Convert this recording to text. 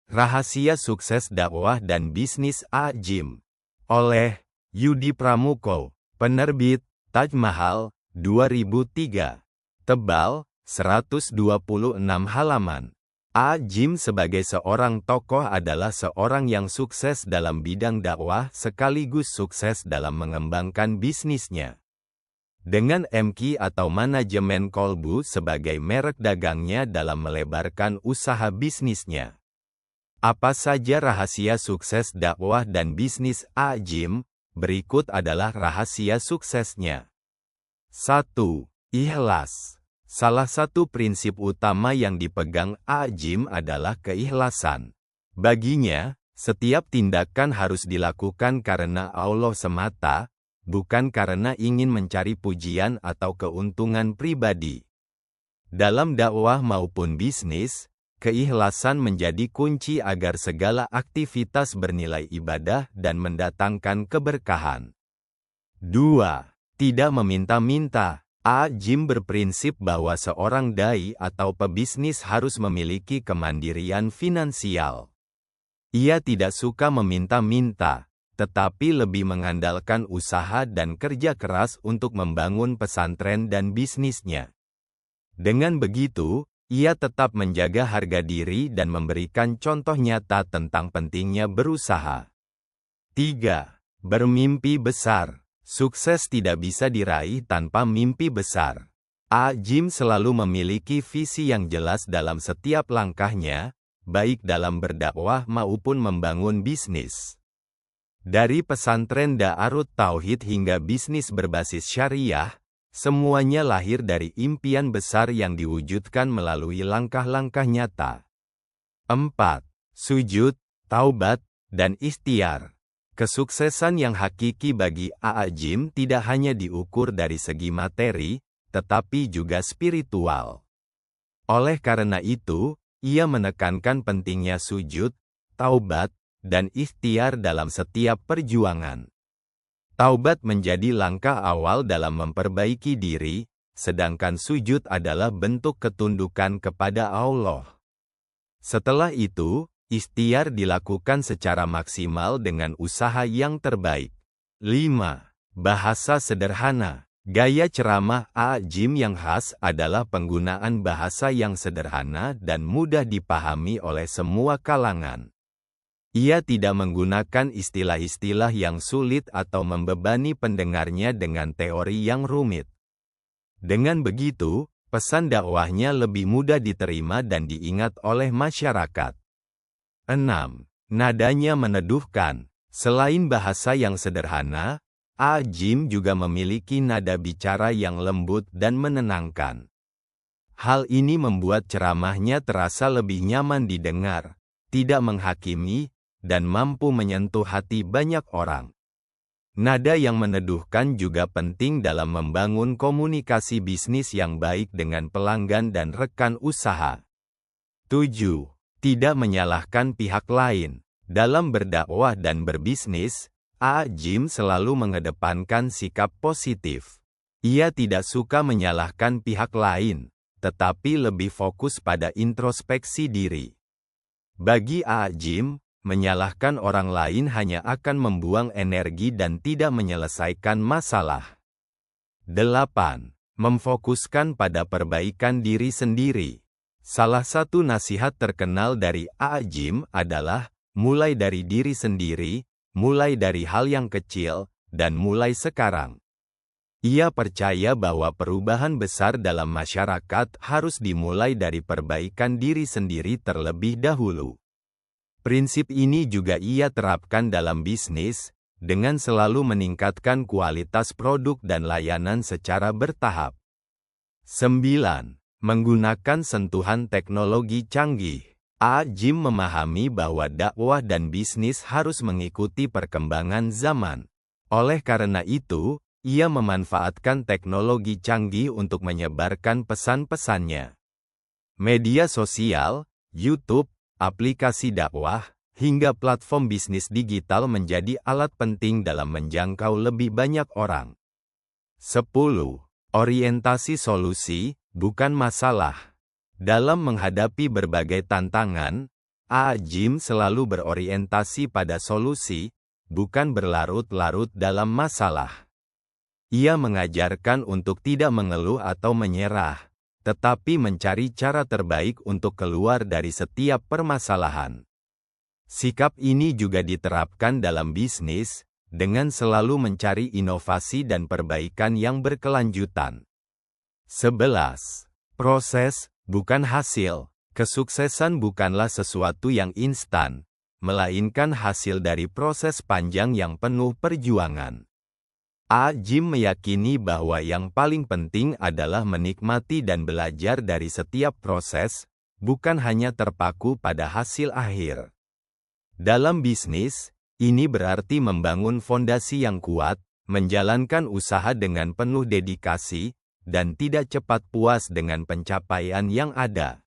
Rahasia Sukses Dakwah dan Bisnis A-Gym. Oleh Yudi Pramuko, Penerbit Taj Mahal, 2003. Tebal, 126 halaman. A-Gym sebagai seorang tokoh adalah seorang yang sukses dalam bidang dakwah sekaligus sukses dalam mengembangkan bisnisnya. Dengan MQ atau manajemen kolbu sebagai merek dagangnya dalam melebarkan usaha bisnisnya. Apa saja rahasia sukses dakwah dan bisnis A-Gym? Berikut adalah rahasia suksesnya. 1. Ikhlas. Salah satu prinsip utama yang dipegang A-Gym adalah keikhlasan. Baginya, setiap tindakan harus dilakukan karena Allah semata, bukan karena ingin mencari pujian atau keuntungan pribadi. Dalam dakwah maupun bisnis, keikhlasan menjadi kunci agar segala aktivitas bernilai ibadah dan mendatangkan keberkahan. 2. Tidak meminta-minta. A-Gym berprinsip bahwa seorang dai atau pebisnis harus memiliki kemandirian finansial. Ia tidak suka meminta-minta, tetapi lebih mengandalkan usaha dan kerja keras untuk membangun pesantren dan bisnisnya. Dengan begitu, ia tetap menjaga harga diri dan memberikan contoh nyata tentang pentingnya berusaha. 3. Bermimpi besar. Sukses tidak bisa diraih tanpa mimpi besar. A-Gym selalu memiliki visi yang jelas dalam setiap langkahnya, baik dalam berdakwah maupun membangun bisnis. Dari pesantren Daarut Tauhid hingga bisnis berbasis syariah, semuanya lahir dari impian besar yang diwujudkan melalui langkah-langkah nyata. 4. Sujud, taubat, dan ikhtiar. Kesuksesan yang hakiki bagi A-Gym tidak hanya diukur dari segi materi, tetapi juga spiritual. Oleh karena itu, ia menekankan pentingnya sujud, taubat, dan ikhtiar dalam setiap perjuangan. Taubat menjadi langkah awal dalam memperbaiki diri, sedangkan sujud adalah bentuk ketundukan kepada Allah. Setelah itu, ikhtiar dilakukan secara maksimal dengan usaha yang terbaik. 5. Bahasa sederhana. Gaya ceramah A-Gym yang khas adalah penggunaan bahasa yang sederhana dan mudah dipahami oleh semua kalangan. Ia tidak menggunakan istilah-istilah yang sulit atau membebani pendengarnya dengan teori yang rumit. Dengan begitu, pesan dakwahnya lebih mudah diterima dan diingat oleh masyarakat. 6. Nadanya meneduhkan. Selain bahasa yang sederhana, A-Gym juga memiliki nada bicara yang lembut dan menenangkan. Hal ini membuat ceramahnya terasa lebih nyaman didengar, tidak menghakimi, dan mampu menyentuh hati banyak orang. Nada yang meneduhkan juga penting dalam membangun komunikasi bisnis yang baik dengan pelanggan dan rekan usaha. 7. Tidak menyalahkan pihak lain. Dalam berdakwah dan berbisnis, A-Gym selalu mengedepankan sikap positif. Ia tidak suka menyalahkan pihak lain, tetapi lebih fokus pada introspeksi diri. Bagi A-Gym, menyalahkan orang lain hanya akan membuang energi dan tidak menyelesaikan masalah. 8. Memfokuskan pada perbaikan diri sendiri. Salah satu nasihat terkenal dari A-Gym adalah, mulai dari diri sendiri, mulai dari hal yang kecil, dan mulai sekarang. Ia percaya bahwa perubahan besar dalam masyarakat harus dimulai dari perbaikan diri sendiri terlebih dahulu. Prinsip ini juga ia terapkan dalam bisnis, dengan selalu meningkatkan kualitas produk dan layanan secara bertahap. 9. Menggunakan sentuhan teknologi canggih. A-Gym memahami bahwa dakwah dan bisnis harus mengikuti perkembangan zaman. Oleh karena itu, ia memanfaatkan teknologi canggih untuk menyebarkan pesan-pesannya. Media sosial, YouTube, aplikasi dakwah, hingga platform bisnis digital menjadi alat penting dalam menjangkau lebih banyak orang. 10. Orientasi solusi, bukan masalah. Dalam menghadapi berbagai tantangan, Jim selalu berorientasi pada solusi, bukan berlarut-larut dalam masalah. Ia mengajarkan untuk tidak mengeluh atau menyerah, tetapi mencari cara terbaik untuk keluar dari setiap permasalahan. Sikap ini juga diterapkan dalam bisnis, dengan selalu mencari inovasi dan perbaikan yang berkelanjutan. 11. Proses, bukan hasil. Kesuksesan bukanlah sesuatu yang instan, melainkan hasil dari proses panjang yang penuh perjuangan. Jim meyakini bahwa yang paling penting adalah menikmati dan belajar dari setiap proses, bukan hanya terpaku pada hasil akhir. Dalam bisnis, ini berarti membangun fondasi yang kuat, menjalankan usaha dengan penuh dedikasi, dan tidak cepat puas dengan pencapaian yang ada.